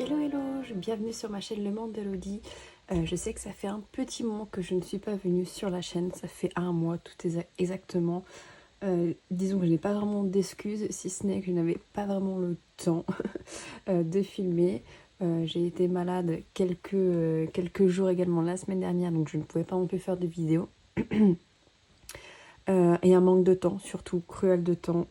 Hello bienvenue sur ma chaîne Le Monde d'Elodie. Je sais que ça fait un petit moment que je ne suis pas venue sur la chaîne, ça fait un mois tout exactement. Disons que je n'ai pas vraiment d'excuses, si ce n'est que je n'avais pas vraiment le temps de filmer. J'ai été malade quelques jours également la semaine dernière, donc je ne pouvais pas non plus faire de vidéos. Et un manque de temps, surtout cruel de temps,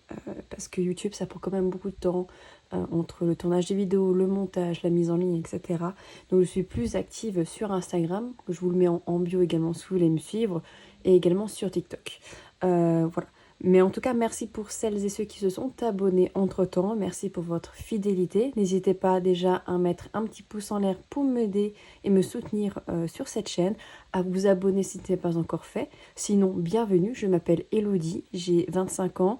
parce que YouTube ça prend quand même beaucoup de temps, entre le tournage des vidéos, le montage, la mise en ligne, etc. Donc je suis plus active sur Instagram, je vous le mets en bio également si vous voulez me suivre, et également sur TikTok. Voilà. Mais en tout cas, merci pour celles et ceux qui se sont abonnés entre-temps. Merci pour votre fidélité. N'hésitez pas déjà à mettre un petit pouce en l'air pour m'aider et me soutenir sur cette chaîne, à vous abonner si ce n'est pas encore fait. Sinon, bienvenue, je m'appelle Elodie, j'ai 25 ans,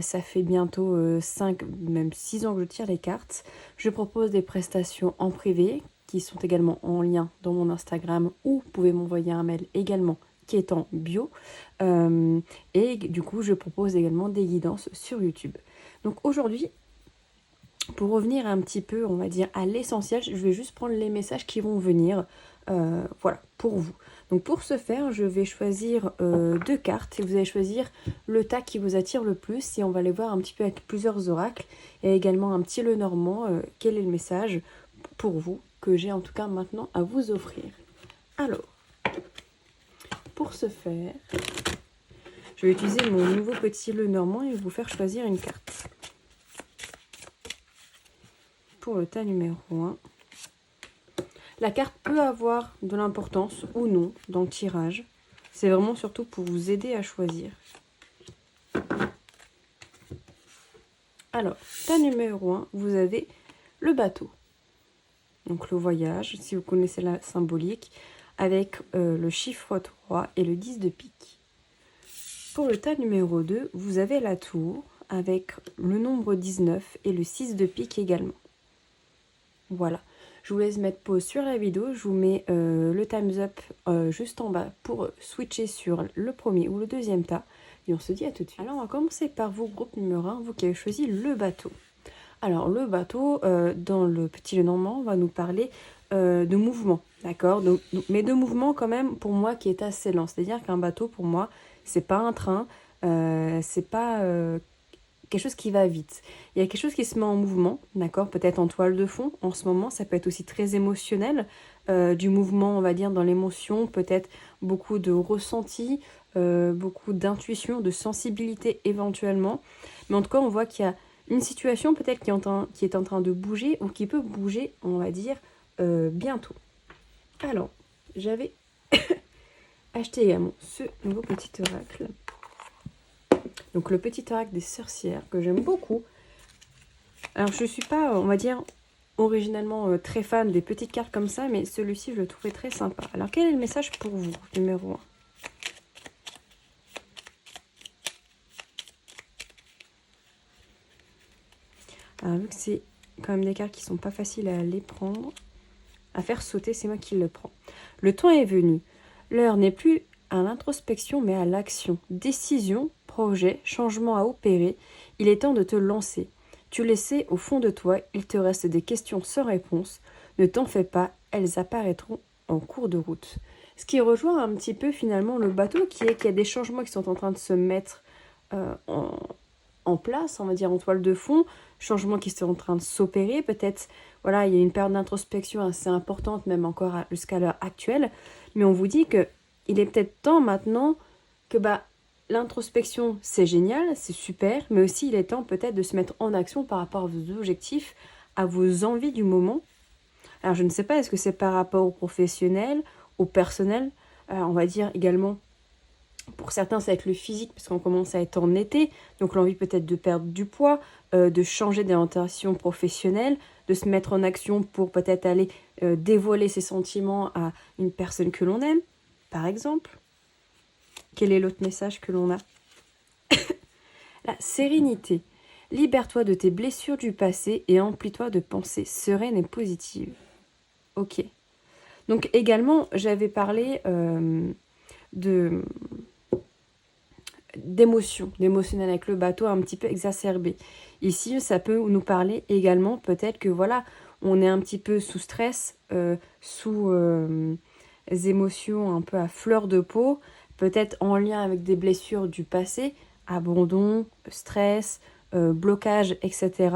ça fait bientôt 5, même 6 ans que je tire les cartes. Je propose des prestations en privé qui sont également en lien dans mon Instagram, ou vous pouvez m'envoyer un mail également qui est en bio. Et du coup, je propose également des guidances sur YouTube. Donc aujourd'hui, pour revenir un petit peu, on va dire, à l'essentiel, je vais juste prendre les messages qui vont venir, voilà, pour vous. Donc pour ce faire, je vais choisir 2 cartes et vous allez choisir le tas qui vous attire le plus, et on va les voir un petit peu avec plusieurs oracles et également un petit Lenormand, quel est le message pour vous que j'ai en tout cas maintenant à vous offrir. Alors, pour ce faire, je vais utiliser mon nouveau petit Lenormand et vous faire choisir une carte. Pour le tas numéro 1. La carte peut avoir de l'importance ou non dans le tirage. C'est vraiment surtout pour vous aider à choisir. Alors, tas numéro 1, vous avez le bateau. Donc le voyage, si vous connaissez la symbolique, avec le chiffre 3 et le 10 de pique. Pour le tas numéro 2, vous avez la tour, avec le nombre 19 et le 6 de pique également. Voilà. Je vous laisse mettre pause sur la vidéo, je vous mets le time's up juste en bas pour switcher sur le premier ou le deuxième tas. Et on se dit à tout de suite. Alors on va commencer par vous, groupe numéro 1, vous qui avez choisi le bateau. Alors le bateau, dans le petit Lenormand, va nous parler de mouvement, d'accord, mais de mouvement quand même pour moi qui est assez lent. C'est-à-dire qu'un bateau pour moi, c'est pas un train, c'est pas quelque chose qui va vite. Il y a quelque chose qui se met en mouvement, d'accord, peut-être en toile de fond en ce moment, ça peut être aussi très émotionnel, du mouvement, on va dire, dans l'émotion, peut-être beaucoup de ressenti, beaucoup d'intuition, de sensibilité éventuellement. Mais en tout cas, on voit qu'il y a une situation peut-être qui est en train de bouger, ou qui peut bouger, on va dire, bientôt. Alors, j'avais acheté également ce nouveau petit oracle. Donc le petit oracle des sorcières, que j'aime beaucoup. Alors je ne suis pas, on va dire, originellement très fan des petites cartes comme ça, mais celui-ci je le trouvais très sympa. Alors quel est le message pour vous, numéro 1? Alors vu que c'est quand même des cartes qui sont pas faciles à les prendre, à faire sauter, c'est moi qui le prends. Le temps est venu. L'heure n'est plus à l'introspection mais à l'action. Décision, projet, changement à opérer. Il est temps de te lancer. Tu le sais au fond de toi, il te reste des questions sans réponse. Ne t'en fais pas, elles apparaîtront en cours de route. Ce qui rejoint un petit peu finalement le bateau, qui est qu'il y a des changements qui sont en train de se mettre en place, on va dire en toile de fond, changements qui sont en train de s'opérer, peut-être, voilà, il y a une période d'introspection assez importante, même encore jusqu'à l'heure actuelle, mais on vous dit que il est peut-être temps maintenant que l'introspection, c'est génial, c'est super, mais aussi il est temps peut-être de se mettre en action par rapport à vos objectifs, à vos envies du moment. Alors je ne sais pas, est-ce que c'est par rapport au professionnel, au personnel, on va dire également. Pour certains, ça va être le physique, parce qu'on commence à être en été, donc l'envie peut-être de perdre du poids, de changer d'orientation professionnelle, de se mettre en action pour peut-être aller dévoiler ses sentiments à une personne que l'on aime, par exemple. Quel est l'autre message que l'on a? La sérénité. Libère-toi de tes blessures du passé et emplis-toi de pensées sereines et positives. Ok. Donc également, j'avais parlé d'émotionnel avec le bateau un petit peu exacerbé. Ici, ça peut nous parler également peut-être que voilà, on est un petit peu sous stress, sous émotions un peu à fleur de peau, peut-être en lien avec des blessures du passé, abandon, stress, blocage, etc.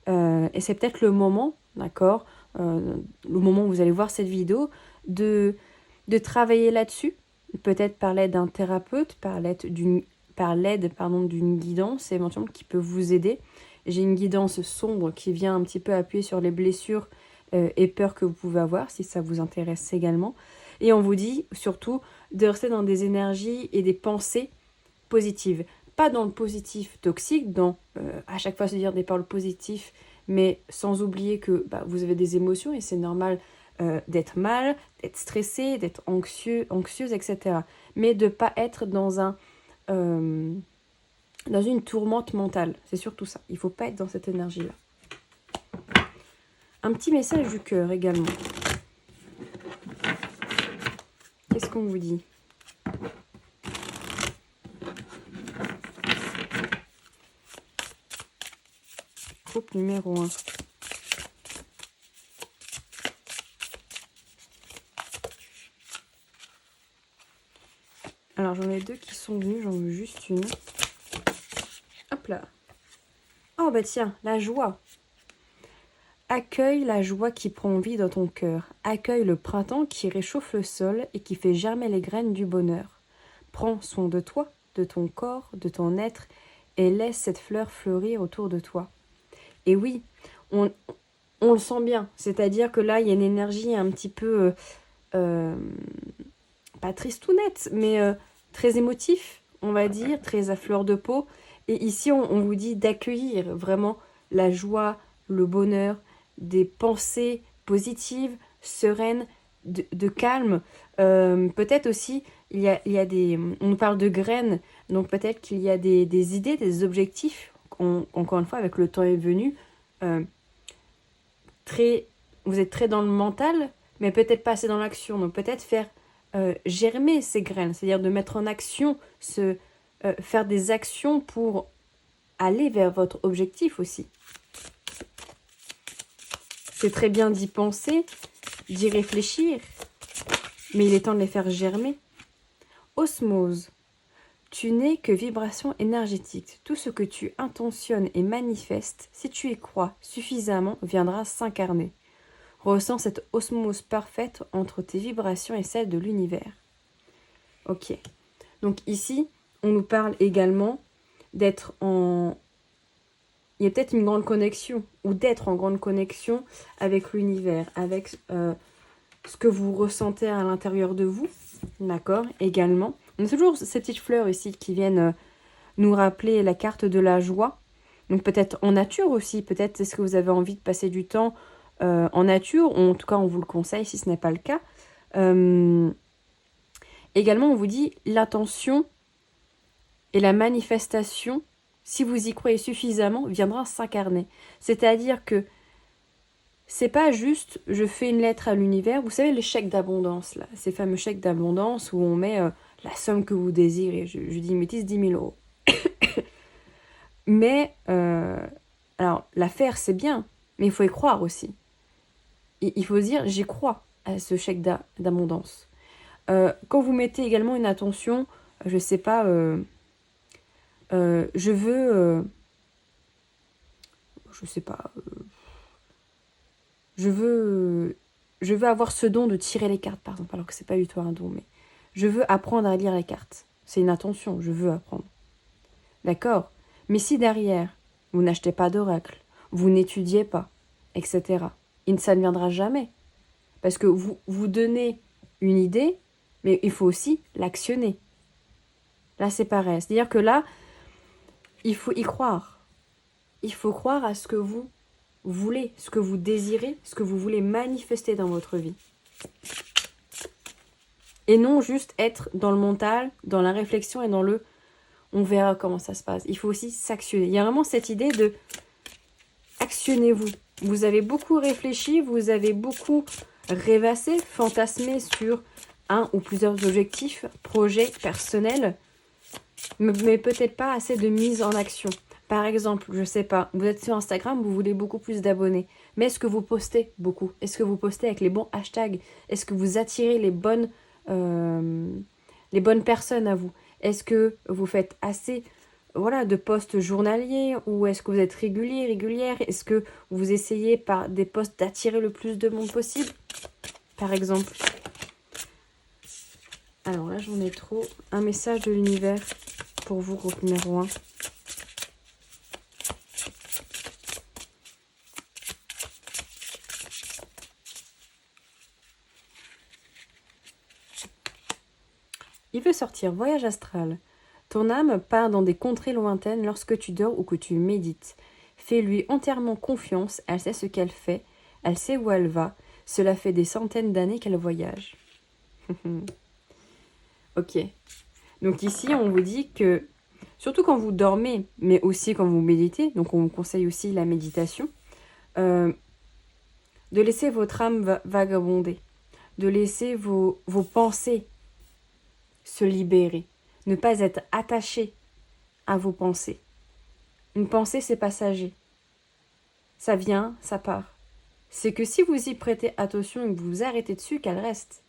Et c'est peut-être le moment, d'accord, le moment où vous allez voir cette vidéo, de travailler là-dessus, peut-être par l'aide d'un thérapeute, par l'aide d'une guidance éventuellement qui peut vous aider. J'ai une guidance sombre qui vient un petit peu appuyer sur les blessures et peurs que vous pouvez avoir, si ça vous intéresse également. Et on vous dit surtout de rester dans des énergies et des pensées positives. Pas dans le positif toxique, dans à chaque fois se dire des paroles positives, mais sans oublier que vous avez des émotions et c'est normal d'être mal, d'être stressé, d'être anxieuse, etc. Mais de ne pas être dans une tourmente mentale. C'est surtout ça. Il ne faut pas être dans cette énergie-là. Un petit message du cœur également. Qu'est-ce qu'on vous dit? Groupe numéro 1. Alors j'en ai deux qui sont venus, j'en veux juste une. Hop là. Oh bah tiens, la joie. Accueille la joie qui prend vie dans ton cœur. Accueille le printemps qui réchauffe le sol et qui fait germer les graines du bonheur. Prends soin de toi, de ton corps, de ton être et laisse cette fleur fleurir autour de toi. Et oui, on le sent bien. C'est-à-dire que là, il y a une énergie un petit peu, pas tristounette, mais très émotif, on va dire, très à fleur de peau. Et ici, on vous dit d'accueillir vraiment la joie, le bonheur, des pensées positives, sereines, de calme. Peut-être aussi, il y a des... On nous parle de graines, donc peut-être qu'il y a des idées, des objectifs, encore une fois, avec le temps est venu. Vous êtes très dans le mental, mais peut-être pas assez dans l'action. Donc peut-être faire germer ces graines, c'est-à-dire de mettre en action, faire des actions pour aller vers votre objectif aussi. C'est très bien d'y penser, d'y réfléchir, mais il est temps de les faire germer. Osmose. Tu n'es que vibration énergétique. Tout ce que tu intentionnes et manifestes, si tu y crois suffisamment, viendra s'incarner. Ressens cette osmose parfaite entre tes vibrations et celles de l'univers. Ok. Donc ici, on nous parle également d'être en... Il y a peut-être une grande connexion, ou d'être en grande connexion avec l'univers, avec ce que vous ressentez à l'intérieur de vous, d'accord, également. On a toujours ces petites fleurs ici qui viennent nous rappeler la carte de la joie. Donc peut-être en nature aussi, peut-être est-ce que vous avez envie de passer du temps en nature, ou en tout cas on vous le conseille si ce n'est pas le cas. Également on vous dit l'intention et la manifestation, si vous y croyez suffisamment, viendra s'incarner. C'est-à-dire que c'est pas juste je fais une lettre à l'univers, vous savez les chèques d'abondance, là, ces fameux chèques d'abondance où on met la somme que vous désirez, je dis une bêtise, 10 000 euros. Mais, alors l'affaire c'est bien, mais il faut y croire aussi. Il faut se dire j'y crois à ce chèque d'abondance. Quand vous mettez également une intention, je sais pas, je veux, je sais pas, je veux avoir ce don de tirer les cartes, par exemple, alors que c'est pas du tout un don, mais je veux apprendre à lire les cartes. C'est une intention, je veux apprendre. D'accord? Mais si derrière, vous n'achetez pas d'oracle, vous n'étudiez pas, etc., ça ne viendra jamais. Parce que vous donnez une idée, mais il faut aussi l'actionner. Là, c'est pareil. C'est-à-dire que là, il faut y croire. Il faut croire à ce que vous voulez, ce que vous désirez, ce que vous voulez manifester dans votre vie. Et non juste être dans le mental, dans la réflexion et dans le « on verra comment ça se passe ». Il faut aussi s'actionner. Il y a vraiment cette idée de « actionnez-vous ». Vous avez beaucoup réfléchi, vous avez beaucoup rêvassé, fantasmé sur un ou plusieurs objectifs, projets personnels, mais peut-être pas assez de mise en action. Par exemple, je sais pas, vous êtes sur Instagram, vous voulez beaucoup plus d'abonnés. Mais est-ce que vous postez beaucoup? Est-ce que vous postez avec les bons hashtags? Est-ce que vous attirez les bonnes personnes à vous? Est-ce que vous faites assez voilà, de posts journaliers ou est-ce que vous êtes régulier, régulière? Est-ce que vous essayez par des posts d'attirer le plus de monde possible? Par exemple. Alors là, j'en ai trop. Un message de l'univers pour vous, groupe numéro 1. Il veut sortir, voyage astral. Ton âme part dans des contrées lointaines lorsque tu dors ou que tu médites. Fais-lui entièrement confiance, elle sait ce qu'elle fait, elle sait où elle va. Cela fait des centaines d'années qu'elle voyage. Ok. Donc ici, on vous dit que, surtout quand vous dormez, mais aussi quand vous méditez, donc on vous conseille aussi la méditation, de laisser votre âme vagabonder, de laisser vos pensées se libérer, ne pas être attaché à vos pensées. Une pensée, c'est passager. Ça vient, ça part. C'est que si vous y prêtez attention et que vous vous arrêtez dessus, qu'elle reste.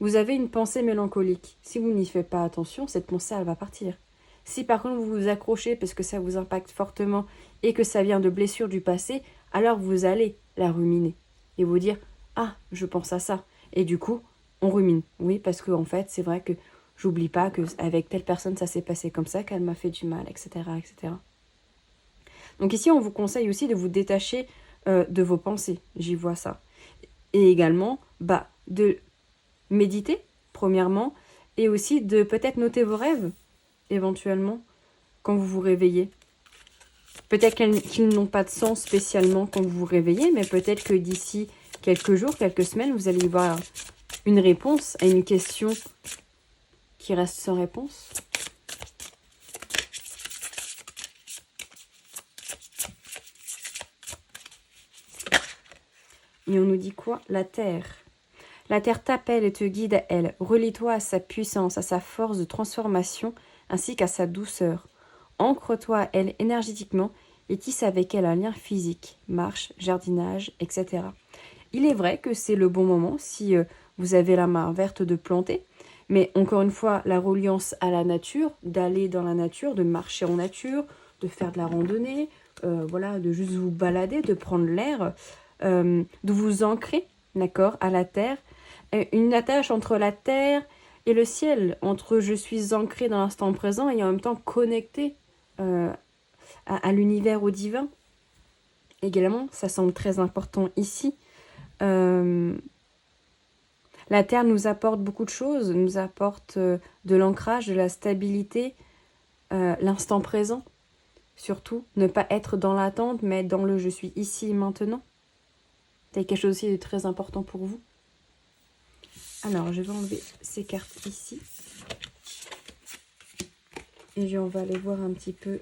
Vous avez une pensée mélancolique. Si vous n'y faites pas attention, cette pensée, elle va partir. Si par contre vous vous accrochez parce que ça vous impacte fortement et que ça vient de blessures du passé, alors vous allez la ruminer et vous dire « Ah, je pense à ça ». Et du coup, on rumine. Oui, parce qu'en fait, c'est vrai que j'oublie pas qu'avec telle personne, ça s'est passé comme ça, qu'elle m'a fait du mal, etc., etc. Donc ici, on vous conseille aussi de vous détacher de vos pensées. J'y vois ça. Et également, de méditer, premièrement, et aussi de peut-être noter vos rêves, éventuellement, quand vous vous réveillez. Peut-être qu'ils n'ont pas de sens spécialement quand vous vous réveillez, mais peut-être que d'ici quelques jours, quelques semaines, vous allez y voir une réponse à une question qui reste sans réponse. Et on nous dit quoi? La Terre. La Terre t'appelle et te guide à elle. Relie-toi à sa puissance, à sa force de transformation, ainsi qu'à sa douceur. Ancre-toi à elle énergétiquement et tisse avec elle un lien physique, marche, jardinage, etc. Il est vrai que c'est le bon moment si vous avez la main verte de planter, mais encore une fois, la reliance à la nature, d'aller dans la nature, de marcher en nature, de faire de la randonnée, voilà, de juste vous balader, de prendre l'air, de vous ancrer, d'accord, à la terre. Une attache entre la terre et le ciel, entre je suis ancré dans l'instant présent et en même temps connecté à l'univers, au divin. Également, ça semble très important ici. La Terre nous apporte beaucoup de choses, nous apporte de l'ancrage, de la stabilité, l'instant présent. Surtout, ne pas être dans l'attente, mais être dans le je suis ici et maintenant. C'est quelque chose aussi de très important pour vous. Alors, je vais enlever ces cartes ici. Et on va aller voir un petit peu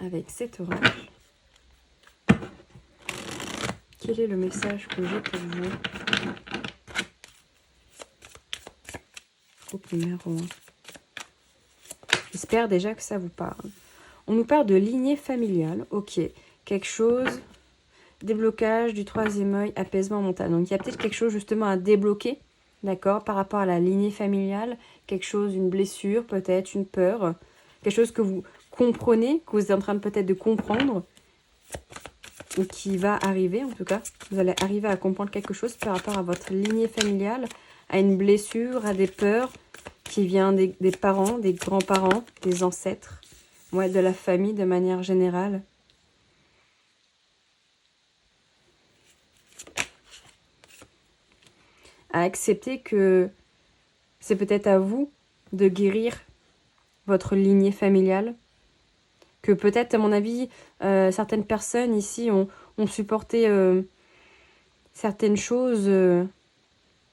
avec cet orage. Quel est le message que j'ai pour vous? Groupe numéro 1. J'espère déjà que ça vous parle. On nous parle de lignée familiale. Ok. Quelque chose. Déblocage du troisième œil, apaisement mental. Donc il y a peut-être quelque chose justement à débloquer, d'accord, par rapport à la lignée familiale. Quelque chose, une blessure, peut-être, une peur. Quelque chose que vous comprenez, que vous êtes en train peut-être de comprendre. Ou qui va arriver en tout cas. Vous allez arriver à comprendre quelque chose par rapport à votre lignée familiale, à une blessure, à des peurs qui viennent des parents, des grands-parents, des ancêtres, ouais, de la famille de manière générale. À accepter que c'est peut-être à vous de guérir votre lignée familiale. Que peut-être, à mon avis, certaines personnes ici ont supporté certaines choses de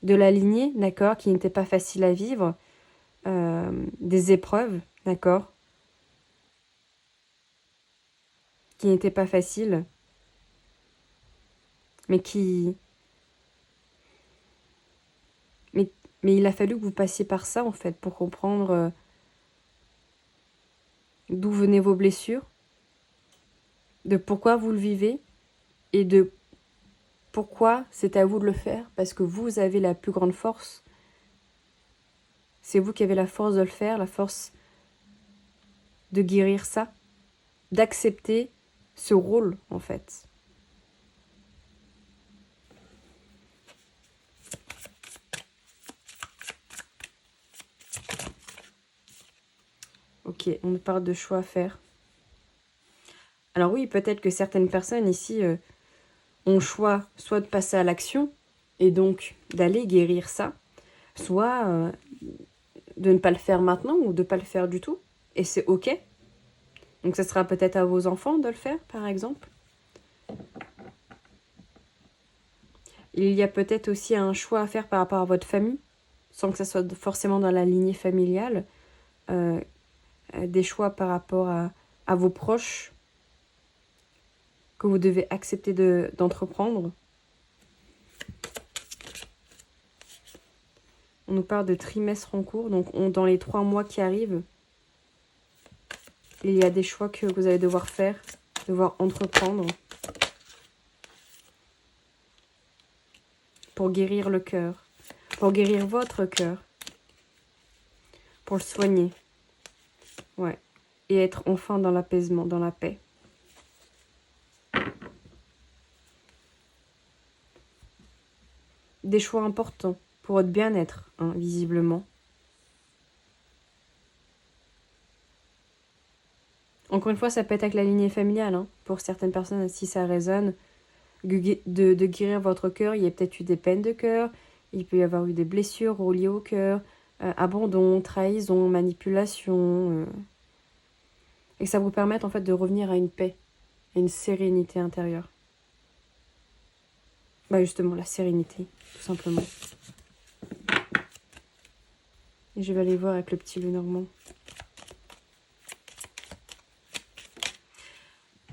la lignée, d'accord, qui n'étaient pas faciles à vivre. Des épreuves, d'accord, qui n'étaient pas faciles, mais mais il a fallu que vous passiez par ça, en fait, pour comprendre d'où venaient vos blessures, de pourquoi vous le vivez et de pourquoi c'est à vous de le faire, parce que vous avez la plus grande force. C'est vous qui avez la force de le faire, la force de guérir ça, d'accepter ce rôle en fait. Ok, on nous parle de choix à faire. Alors oui, peut-être que certaines personnes ici ont le choix soit de passer à l'action et donc d'aller guérir ça, soit de ne pas le faire maintenant ou de ne pas le faire du tout. Et c'est ok. Donc ça sera peut-être à vos enfants de le faire, par exemple. Il y a peut-être aussi un choix à faire par rapport à votre famille, sans que ça soit forcément dans la lignée familiale. Des choix par rapport à vos proches que vous devez accepter d'entreprendre. On nous parle de trimestre en cours, donc dans les 3 mois qui arrivent, il y a des choix que vous allez devoir faire, devoir entreprendre pour guérir le cœur, pour guérir votre cœur, pour le soigner. Ouais. Et être enfin dans l'apaisement, dans la paix. Des choix importants pour votre bien-être, hein, visiblement. Encore une fois, ça peut être avec la lignée familiale. Hein. Pour certaines personnes, si ça résonne, de guérir votre cœur, il y a peut-être eu des peines de cœur, il peut y avoir eu des blessures reliées au cœur, abandon, trahison, manipulation. Et que ça vous permette en fait de revenir à une paix, à une sérénité intérieure. Bah justement, la sérénité, tout simplement. Et je vais aller voir avec le petit Lenormand.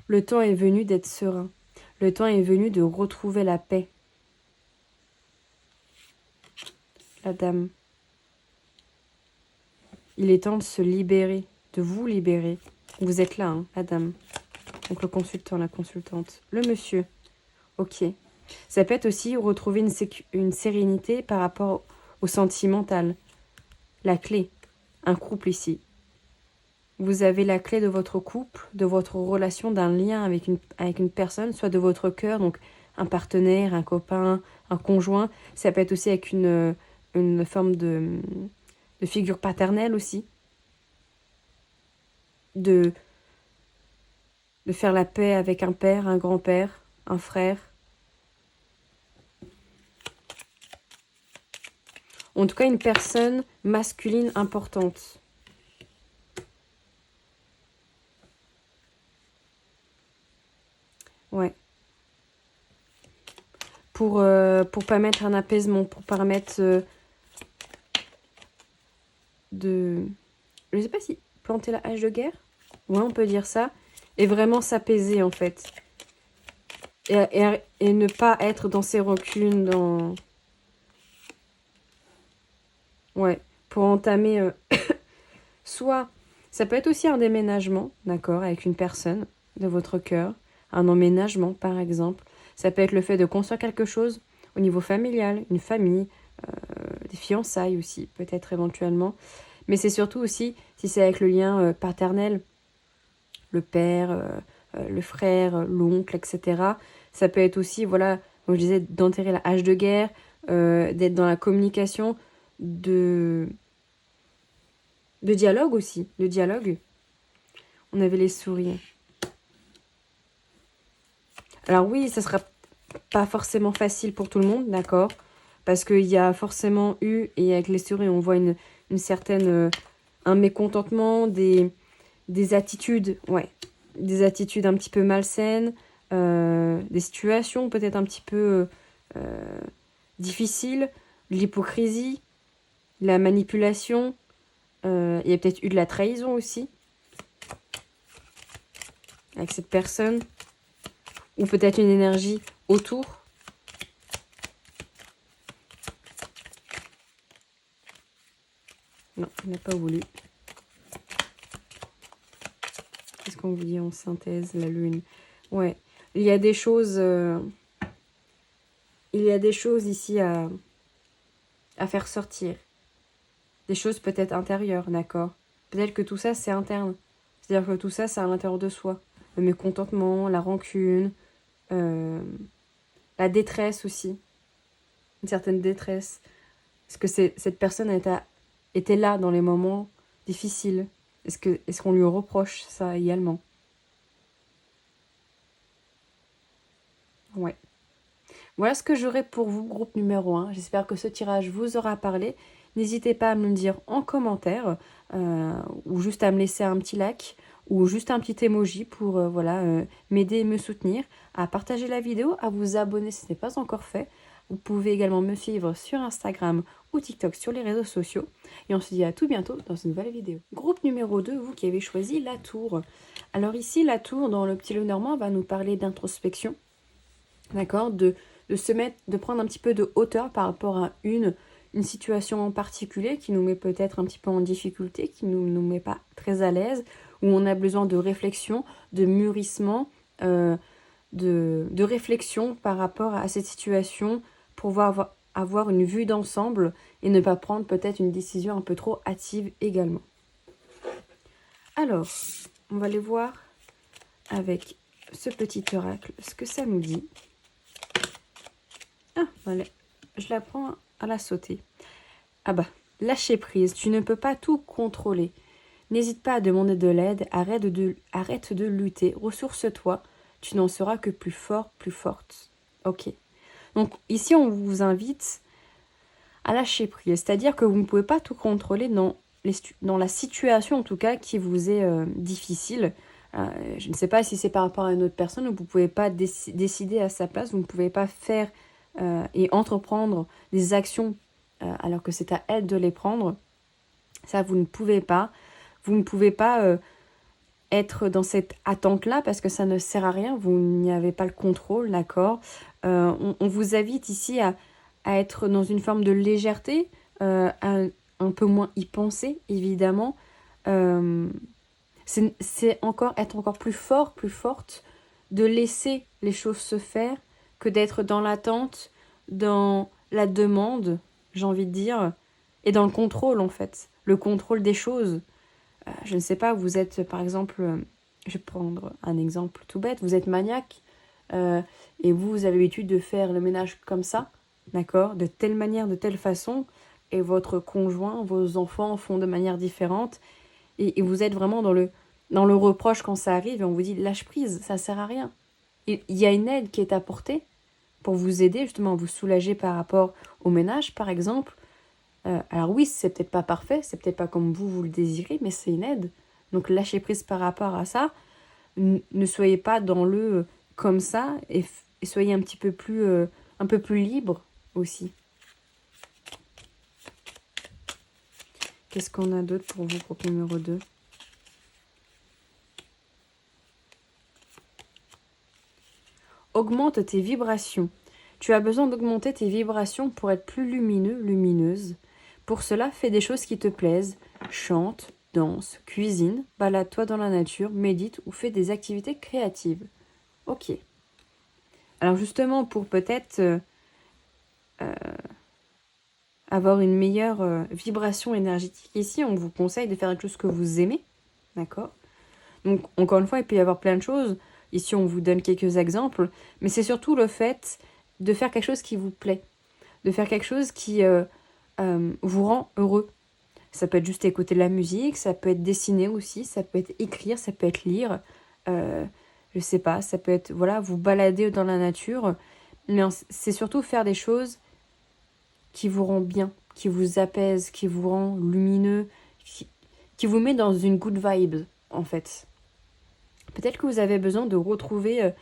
Le temps est venu d'être serein. Le temps est venu de retrouver la paix. La dame. Il est temps de se libérer, de vous libérer. Vous êtes là, hein, la dame. Donc le consultant, la consultante. Le monsieur. Ok. Ça peut être aussi retrouver une sérénité par rapport au sentimental. La clé. Un couple ici. Vous avez la clé de votre couple, de votre relation, d'un lien avec une personne, soit de votre cœur, donc un partenaire, un copain, un conjoint. Ça peut être aussi avec une forme de figure paternelle aussi. De faire la paix avec un père, un grand-père, un frère. En tout cas, une personne masculine importante. Ouais. Pour permettre un apaisement, pour permettre de... Je sais pas si planter la hache de guerre. Ouais, on peut dire ça. Et vraiment s'apaiser, en fait. Et ne pas être dans ses rancunes, dans... Ouais. Pour entamer... soit... Ça peut être aussi un déménagement, d'accord, avec une personne de votre cœur. Un emménagement, par exemple. Ça peut être le fait de construire quelque chose au niveau familial, une famille, des fiançailles aussi, peut-être éventuellement. Mais c'est surtout aussi, si c'est avec le lien paternel, le père, le frère, l'oncle, etc. Ça peut être aussi, voilà, comme je disais, d'enterrer la hache de guerre, d'être dans la communication, de dialogue aussi, de dialogue. On avait les sourires. Alors oui, ça sera pas forcément facile pour tout le monde, d'accord, parce qu'il y a forcément eu, et avec les souris, on voit une certaine... un mécontentement, des attitudes, ouais, des attitudes un petit peu malsaines, des situations peut-être un petit peu difficiles, l'hypocrisie, la manipulation, il y a peut-être eu de la trahison aussi, avec cette personne, ou peut-être une énergie autour. Non, il n'a pas voulu. Qu'est-ce qu'on vous dit en synthèse, la lune? Ouais, il y a des choses... il y a des choses ici à faire sortir. Des choses peut-être intérieures, d'accord? Peut-être que tout ça, c'est interne. C'est-à-dire que tout ça, c'est à l'intérieur de soi. Le mécontentement, la rancune, la détresse aussi. Une certaine détresse. Est-ce que cette personne était là dans les moments difficiles? Est-ce qu'on lui reproche ça également? Ouais. Voilà ce que j'aurai pour vous, groupe numéro 1. J'espère que ce tirage vous aura parlé. N'hésitez pas à me le dire en commentaire ou juste à me laisser un petit like ou juste un petit emoji pour m'aider et me soutenir, à partager la vidéo, à vous abonner si ce n'est pas encore fait. Vous pouvez également me suivre sur Instagram ou TikTok sur les réseaux sociaux. Et on se dit à tout bientôt dans une nouvelle vidéo. Groupe numéro 2, vous qui avez choisi la tour. Alors ici, la tour dans le petit Lenormand va nous parler d'introspection. D'accord, de prendre un petit peu de hauteur par rapport à une situation en particulier qui nous met peut-être un petit peu en difficulté, qui ne nous met pas très à l'aise, où on a besoin de réflexion, de mûrissement, de réflexion par rapport à cette situation pour avoir une vue d'ensemble et ne pas prendre peut-être une décision un peu trop hâtive également. Alors, on va aller voir avec ce petit oracle ce que ça nous dit. Ah, voilà. Je la prends à la sauter. Ah bah, lâcher prise, tu ne peux pas tout contrôler. N'hésite pas à demander de l'aide, arrête de lutter, ressource-toi, tu n'en seras que plus fort, plus forte. Ok. Donc ici, on vous invite à lâcher prise, c'est-à-dire que vous ne pouvez pas tout contrôler dans la situation, en tout cas, qui vous est difficile. Je ne sais pas si c'est par rapport à une autre personne, ou vous ne pouvez pas décider à sa place, vous ne pouvez pas faire et entreprendre des actions alors que c'est à elle de les prendre. Ça, vous ne pouvez pas. Vous ne pouvez pas être dans cette attente-là parce que ça ne sert à rien. Vous n'y avez pas le contrôle, d'accord. On vous invite ici à être dans une forme de légèreté, à un peu moins y penser, évidemment. C'est être encore plus fort, plus forte, de laisser les choses se faire que d'être dans l'attente, dans la demande, j'ai envie de dire, et dans le contrôle en fait, le contrôle des choses. Je ne sais pas, vous êtes par exemple, je vais prendre un exemple tout bête, vous êtes maniaque et vous avez l'habitude de faire le ménage comme ça, d'accord, de telle manière, de telle façon, et votre conjoint, vos enfants font de manière différente, et vous êtes vraiment dans le reproche quand ça arrive, et on vous dit lâche prise, ça sert à rien. Il y a une aide qui est apportée pour vous aider justement à vous soulager par rapport au ménage, par exemple. Alors oui, c'est peut-être pas parfait, c'est peut-être pas comme vous le désirez, mais c'est une aide. Donc lâchez prise par rapport à ça. Ne soyez pas dans le comme ça et soyez un peu plus libre aussi. Qu'est-ce qu'on a d'autre pour vous, groupe numéro 2? Augmente tes vibrations. Tu as besoin d'augmenter tes vibrations pour être plus lumineux, lumineuse. Pour cela, fais des choses qui te plaisent. Chante, danse, cuisine, balade-toi dans la nature, médite ou fais des activités créatives. Ok. Alors justement, pour peut-être avoir une meilleure vibration énergétique, ici, on vous conseille de faire quelque chose que vous aimez. D'accord? Donc, encore une fois, il peut y avoir plein de choses. Ici, on vous donne quelques exemples. Mais c'est surtout le fait de faire quelque chose qui vous plaît. De faire quelque chose qui vous rend heureux. Ça peut être juste écouter de la musique, ça peut être dessiner aussi, ça peut être écrire, ça peut être lire. Je sais pas, ça peut être vous balader dans la nature. Mais c'est surtout faire des choses qui vous rendent bien, qui vous apaisent, qui vous rend lumineux, qui vous met dans une good vibe, en fait. Peut-être que vous avez besoin de retrouver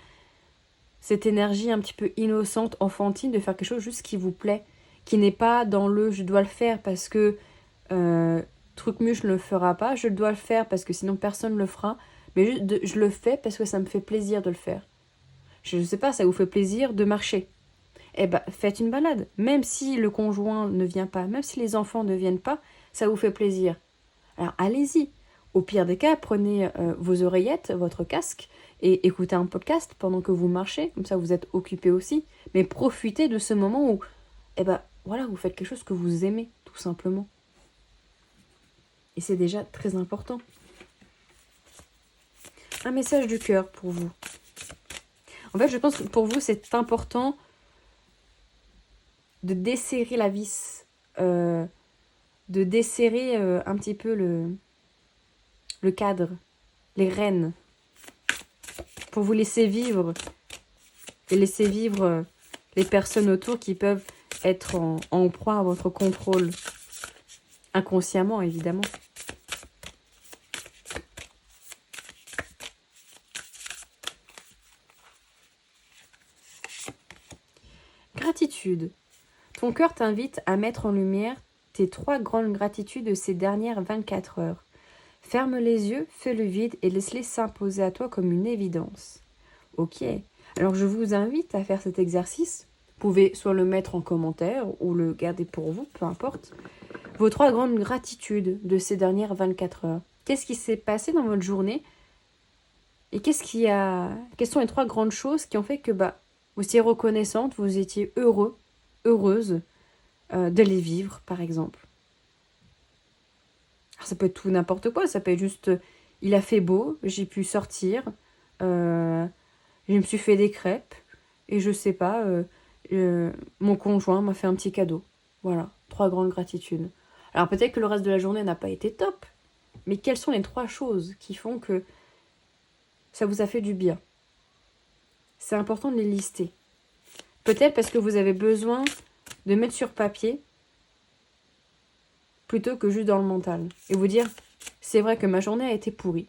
cette énergie un petit peu innocente, enfantine, de faire quelque chose juste qui vous plaît, qui n'est pas dans le « je dois le faire parce que Trucmuche ne le fera pas, je dois le faire parce que sinon personne ne le fera, mais juste je le fais parce que ça me fait plaisir de le faire. » Je ne sais pas, ça vous fait plaisir de marcher. Eh ben, faites une balade. Même si le conjoint ne vient pas, même si les enfants ne viennent pas, ça vous fait plaisir. Alors allez-y. Au pire des cas, prenez vos oreillettes, votre casque, et écoutez un podcast pendant que vous marchez, comme ça vous êtes occupé aussi. Mais profitez de ce moment où, voilà, vous faites quelque chose que vous aimez, tout simplement. Et c'est déjà très important. Un message du cœur pour vous. En fait, je pense que pour vous, c'est important de desserrer la vis, de desserrer un petit peu le cadre, les rênes, pour vous laisser vivre et laisser vivre les personnes autour qui peuvent être en proie à votre contrôle, inconsciemment évidemment. Gratitude. Ton cœur t'invite à mettre en lumière tes 3 grandes gratitudes de ces dernières 24 heures. Ferme les yeux, fais le vide et laisse-les s'imposer à toi comme une évidence. Ok, alors je vous invite à faire cet exercice. Vous pouvez soit le mettre en commentaire ou le garder pour vous, peu importe. Vos 3 grandes gratitudes de ces dernières 24 heures. Qu'est-ce qui s'est passé dans votre journée? Et quelles sont les 3 grandes choses qui ont fait que vous étiez reconnaissante, vous étiez heureuse de les vivre, par exemple. Alors, ça peut être tout n'importe quoi, ça peut être juste, il a fait beau, j'ai pu sortir, je me suis fait des crêpes, et je sais pas, mon conjoint m'a fait un petit cadeau. Voilà, 3 grandes gratitudes. Alors peut-être que le reste de la journée n'a pas été top, mais quelles sont les 3 choses qui font que ça vous a fait du bien? C'est important de les lister. Peut-être parce que vous avez besoin de mettre sur papier plutôt que juste dans le mental. Et vous dire, c'est vrai que ma journée a été pourrie,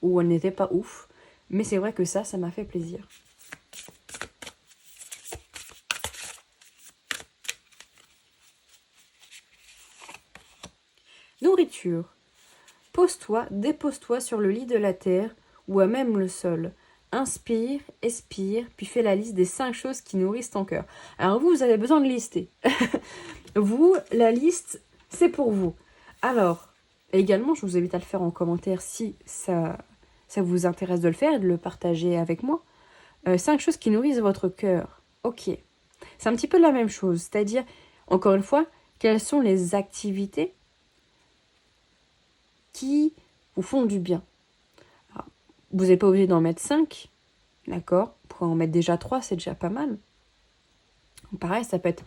ou elle n'était pas ouf, mais c'est vrai que ça m'a fait plaisir. Nourriture. Pose-toi, dépose-toi sur le lit de la terre ou à même le sol. Inspire, expire, puis fais la liste des 5 choses qui nourrissent ton cœur. Alors vous avez besoin de lister. Vous, la liste, c'est pour vous. Alors, également, je vous invite à le faire en commentaire si ça vous intéresse de le faire et de le partager avec moi. 5 choses qui nourrissent votre cœur. Ok. C'est un petit peu la même chose. C'est-à-dire, encore une fois, quelles sont les activités qui vous font du bien. Alors, vous n'êtes pas obligé d'en mettre 5, d'accord? Vous pouvez en mettre déjà 3, c'est déjà pas mal. Pareil, ça peut être...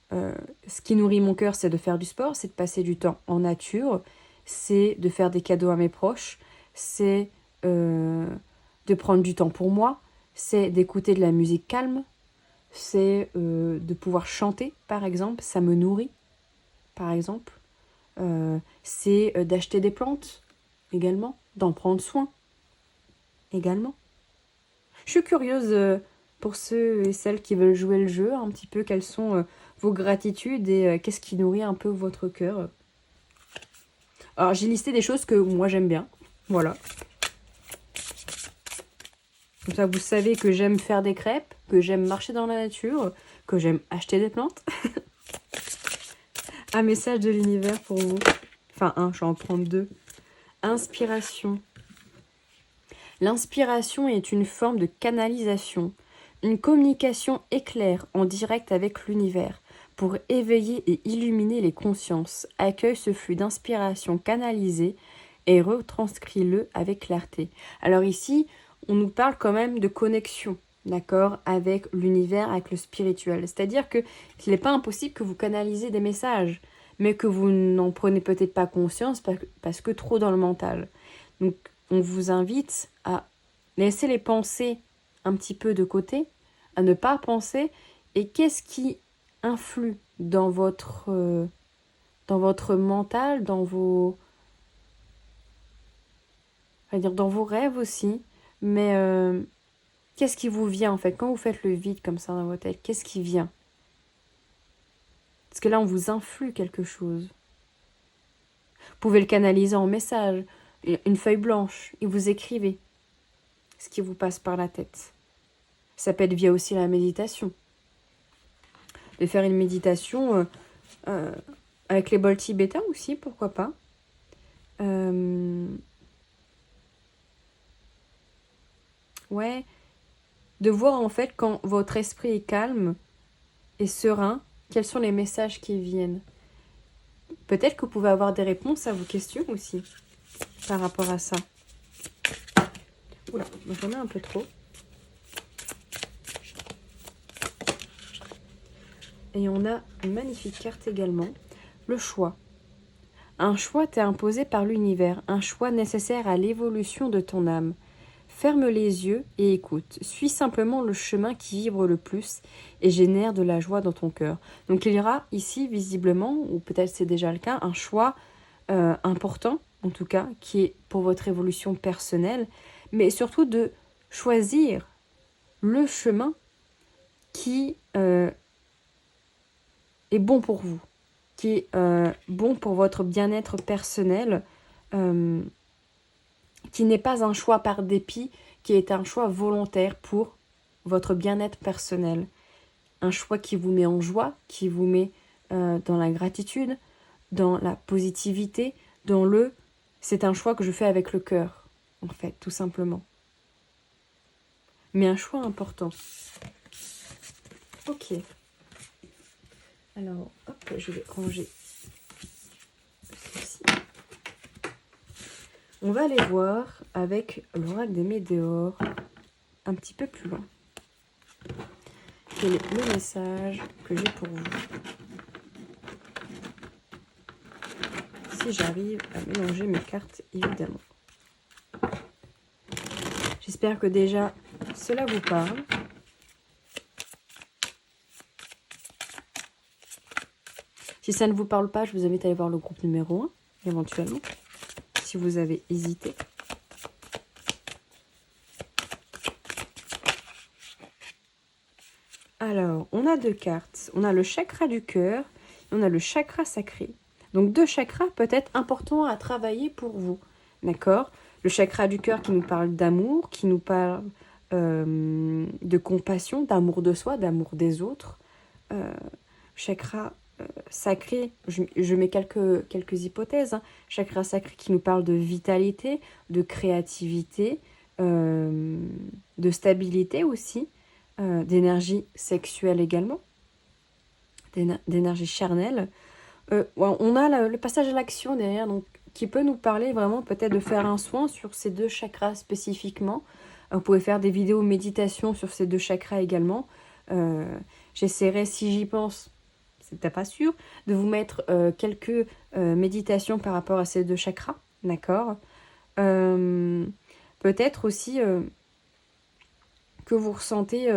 ce qui nourrit mon cœur, c'est de faire du sport, c'est de passer du temps en nature, c'est de faire des cadeaux à mes proches, c'est de prendre du temps pour moi, c'est d'écouter de la musique calme, c'est de pouvoir chanter, par exemple, ça me nourrit, par exemple. C'est d'acheter des plantes également, d'en prendre soin également. Je suis curieuse pour ceux et celles qui veulent jouer le jeu, un petit peu quelles sont vos gratitudes et qu'est-ce qui nourrit un peu votre cœur. Alors j'ai listé des choses que moi j'aime bien, voilà. Comme ça vous savez que j'aime faire des crêpes, que j'aime marcher dans la nature, que j'aime acheter des plantes. Un message de l'univers pour vous. Enfin je vais en prendre 2. Inspiration. L'inspiration est une forme de canalisation, une communication éclair en direct avec l'univers. Pour éveiller et illuminer les consciences, accueille ce flux d'inspiration canalisé et retranscris-le avec clarté. Alors ici, on nous parle quand même de connexion, d'accord, avec l'univers, avec le spirituel. C'est-à-dire que il n'est pas impossible que vous canalisez des messages, mais que vous n'en prenez peut-être pas conscience parce que trop dans le mental. Donc, on vous invite à laisser les pensées un petit peu de côté, à ne pas penser. Et qu'est-ce qui influe dans votre mental, dans vos rêves aussi. Mais qu'est-ce qui vous vient en fait quand vous faites le vide comme ça dans votre tête? Qu'est-ce qui vient? Parce que là, on vous influe quelque chose. Vous pouvez le canaliser en message, une feuille blanche, et vous écrivez ce qui vous passe par la tête. Ça peut être via aussi la méditation. De faire une méditation avec les bols tibétains aussi, pourquoi pas. Ouais, de voir en fait quand votre esprit est calme et serein, quels sont les messages qui viennent. Peut-être que vous pouvez avoir des réponses à vos questions aussi par rapport à ça. Oula, j'en ai un peu trop. Et on a une magnifique carte également, le choix. Un choix t'est imposé par l'univers, un choix nécessaire à l'évolution de ton âme. Ferme les yeux et écoute. Suis simplement le chemin qui vibre le plus et génère de la joie dans ton cœur. Donc il y aura ici visiblement, ou peut-être c'est déjà le cas, un choix important, en tout cas, qui est pour votre évolution personnelle, mais surtout de choisir le chemin qui est bon pour vous, qui est bon pour votre bien-être personnel, qui n'est pas un choix par dépit, qui est un choix volontaire pour votre bien-être personnel. Un choix qui vous met en joie, qui vous met dans la gratitude, dans la positivité, dans le « c'est un choix que je fais avec le cœur », en fait, tout simplement. Mais un choix important. Ok. Alors, hop, je vais ranger ceci. On va aller voir avec l'oracle des météores un petit peu plus loin. Quel est le message que j'ai pour vous? Si j'arrive à mélanger mes cartes, évidemment. J'espère que déjà cela vous parle. Si ça ne vous parle pas, je vous invite à aller voir le groupe numéro 1, éventuellement, si vous avez hésité. Alors, on a deux cartes. On a le chakra du cœur et on a le chakra sacré. Donc, deux chakras peut-être importants à travailler pour vous. D'accord? Le chakra du cœur qui nous parle d'amour, qui nous parle de compassion, d'amour de soi, d'amour des autres. Chakra sacré, je mets quelques hypothèses. Hein. Chakra sacré qui nous parle de vitalité, de créativité, de stabilité aussi. D'énergie sexuelle également, d'énergie charnelle. On a le passage à l'action derrière, donc, qui peut nous parler vraiment peut-être de faire un soin sur ces deux chakras spécifiquement. Vous pouvez faire des vidéos méditation sur ces deux chakras également. J'essaierai, si j'y pense, c'est peut-être pas sûr, de vous mettre quelques méditations par rapport à ces deux chakras, d'accord. Peut-être aussi que vous ressentez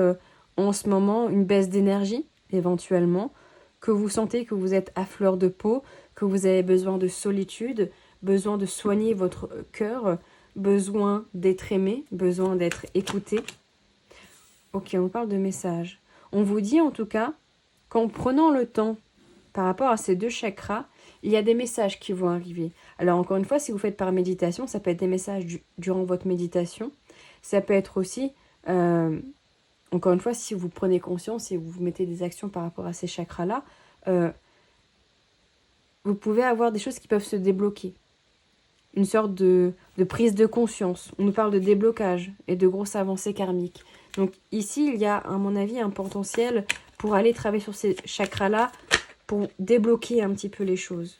en ce moment une baisse d'énergie, éventuellement, que vous sentez que vous êtes à fleur de peau, que vous avez besoin de solitude, besoin de soigner votre cœur, besoin d'être aimé, besoin d'être écouté. Ok, on parle de messages. On vous dit en tout cas qu'en prenant le temps par rapport à ces deux chakras, il y a des messages qui vont arriver. Alors encore une fois, si vous faites par méditation, ça peut être des messages durant votre méditation. Ça peut être aussi, encore une fois, si vous prenez conscience et vous mettez des actions par rapport à ces chakras-là, vous pouvez avoir des choses qui peuvent se débloquer. Une sorte de prise de conscience. On nous parle de déblocage et de grosses avancées karmiques. Donc ici, il y a, à mon avis, un potentiel pour aller travailler sur ces chakras-là, pour débloquer un petit peu les choses.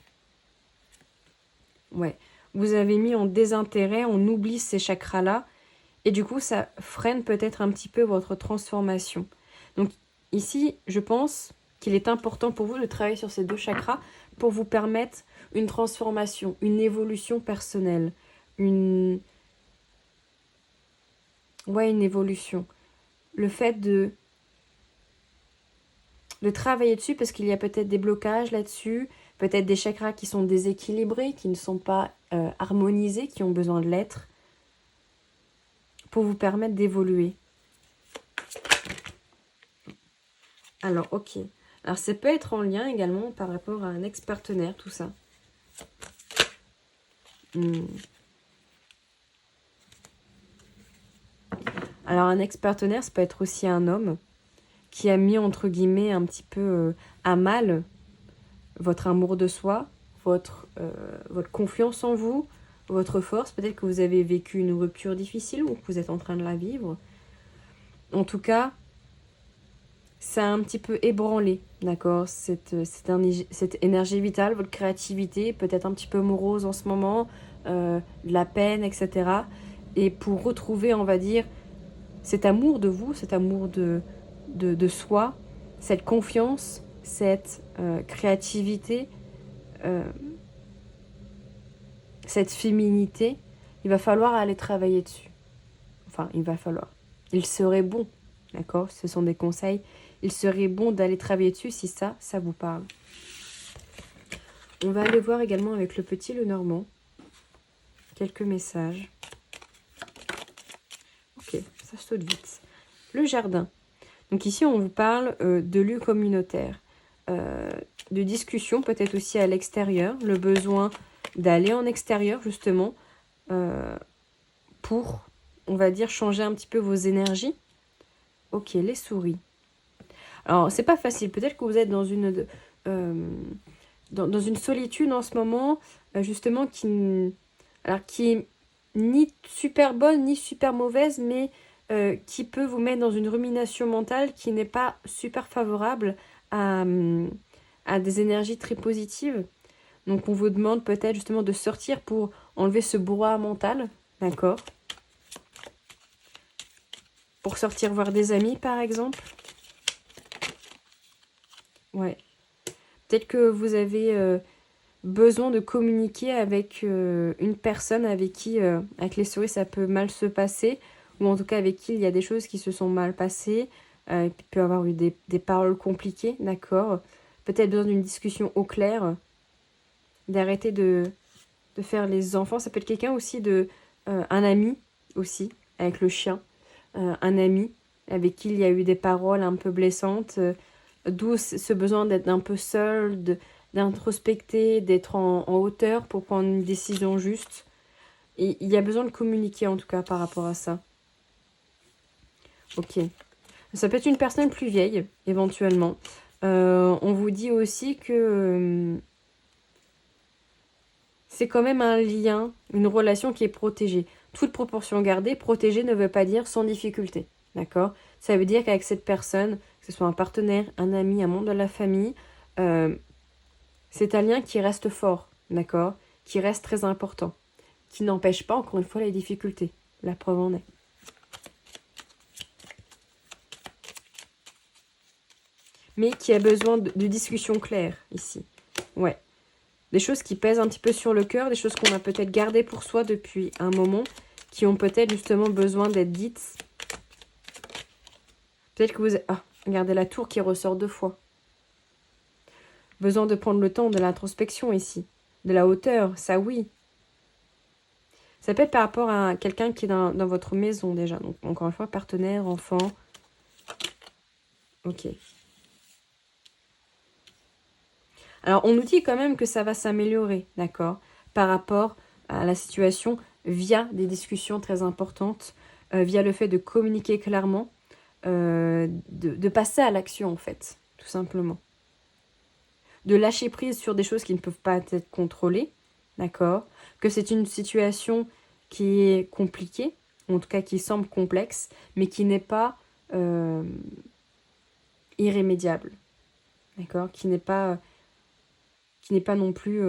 Ouais. Vous avez mis en désintérêt, on oublie ces chakras-là, et du coup, ça freine peut-être un petit peu votre transformation. Donc ici, je pense qu'il est important pour vous de travailler sur ces deux chakras pour vous permettre une transformation, une évolution personnelle, une évolution. Le fait de travailler dessus parce qu'il y a peut-être des blocages là-dessus, peut-être des chakras qui sont déséquilibrés, qui ne sont pas harmonisés, qui ont besoin de l'être, pour vous permettre d'évoluer. Alors, ok. Alors, ça peut être en lien également par rapport à un ex-partenaire, tout ça. Alors, un ex-partenaire, ça peut être aussi un homme qui a mis, entre guillemets, un petit peu à mal votre amour de soi, votre confiance en vous, votre force. Peut-être que vous avez vécu une rupture difficile ou que vous êtes en train de la vivre. En tout cas, ça a un petit peu ébranlé, d'accord, cette énergie vitale, votre créativité, peut-être un petit peu morose en ce moment, de la peine, etc. Et pour retrouver, on va dire, cet amour de vous, cet amour de soi, cette confiance, cette créativité, euh, cette féminité, il va falloir aller travailler dessus. Enfin, il va falloir. Il serait bon, d'accord? Ce sont des conseils. Il serait bon d'aller travailler dessus si ça vous parle. On va aller voir également avec le petit Lenormand. Quelques messages. Ok, ça saute vite. Le jardin. Donc ici, on vous parle de lieux communautaires, de discussions peut-être aussi à l'extérieur, le besoin d'aller en extérieur justement pour, on va dire, changer un petit peu vos énergies. Ok, les souris. Alors, c'est pas facile. Peut-être que vous êtes dans une solitude en ce moment, justement, qui est ni super bonne, ni super mauvaise, mais qui peut vous mettre dans une rumination mentale qui n'est pas super favorable à des énergies très positives. Donc, on vous demande peut-être justement de sortir pour enlever ce brouhaha mental, d'accord? Pour sortir voir des amis, par exemple. Ouais. Peut-être que vous avez besoin de communiquer avec une personne avec qui, avec les souris, ça peut mal se passer, ou en tout cas avec qui il y a des choses qui se sont mal passées, il peut y avoir eu des paroles compliquées, d'accord? Peut-être besoin d'une discussion au clair, d'arrêter de faire les enfants. Ça peut être quelqu'un aussi un ami aussi, avec le chien, un ami avec qui il y a eu des paroles un peu blessantes, d'où ce besoin d'être un peu seul, d'introspecter, d'être en hauteur pour prendre une décision juste. Et il y a besoin de communiquer en tout cas par rapport à ça. Ok. Ça peut être une personne plus vieille, éventuellement. On vous dit aussi que c'est quand même un lien, une relation qui est protégée. Toute proportion gardée, protégée ne veut pas dire sans difficulté. D'accord? Ça veut dire qu'avec cette personne, que ce soit un partenaire, un ami, un membre de la famille, c'est un lien qui reste fort, d'accord? Qui reste très important. Qui n'empêche pas, encore une fois, les difficultés. La preuve en est. Mais qui a besoin de discussions claires, ici. Ouais. Des choses qui pèsent un petit peu sur le cœur, des choses qu'on a peut-être gardées pour soi depuis un moment, qui ont peut-être justement besoin d'être dites. Peut-être que vous... Ah, regardez la tour qui ressort 2 fois. Besoin de prendre le temps de l'introspection ici. De la hauteur, ça oui. Ça peut être par rapport à quelqu'un qui est dans votre maison déjà. Donc encore une fois, partenaire, enfant. Ok. Alors on nous dit quand même que ça va s'améliorer, d'accord, par rapport à la situation via des discussions très importantes, via le fait de communiquer clairement, de passer à l'action en fait, tout simplement. De lâcher prise sur des choses qui ne peuvent pas être contrôlées, d'accord, que c'est une situation qui est compliquée, en tout cas qui semble complexe, mais qui n'est pas irrémédiable, d'accord, qui n'est pas non plus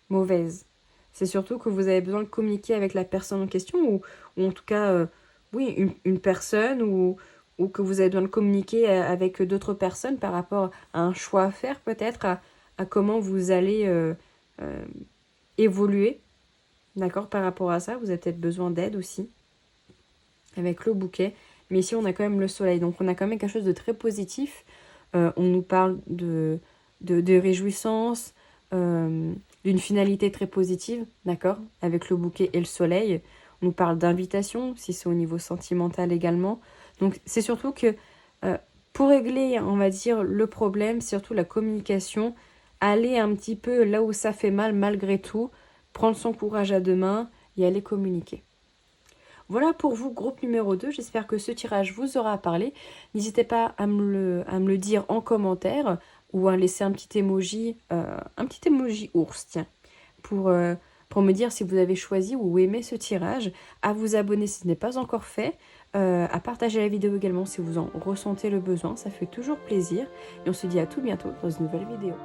mauvaise. C'est surtout que vous avez besoin de communiquer avec la personne en question, ou en tout cas, oui, une personne, ou que vous avez besoin de communiquer avec d'autres personnes par rapport à un choix à faire peut-être, à comment vous allez évoluer, d'accord, par rapport à ça. Vous avez peut-être besoin d'aide aussi, avec le bouquet. Mais ici, on a quand même le soleil, donc on a quand même quelque chose de très positif. On nous parle de réjouissance, d'une finalité très positive, d'accord, avec le bouquet et le soleil. On nous parle d'invitation, si c'est au niveau sentimental également. Donc c'est surtout que pour régler, on va dire, le problème, surtout la communication, aller un petit peu là où ça fait mal malgré tout, prendre son courage à 2 mains et aller communiquer. Voilà pour vous, groupe numéro 2. J'espère que ce tirage vous aura parlé. N'hésitez pas à me le dire en commentaire ou à laisser un petit emoji ours, tiens, pour me dire si vous avez choisi ou aimé ce tirage, à vous abonner si ce n'est pas encore fait, à partager la vidéo également si vous en ressentez le besoin, ça fait toujours plaisir. Et on se dit à tout bientôt dans une nouvelle vidéo.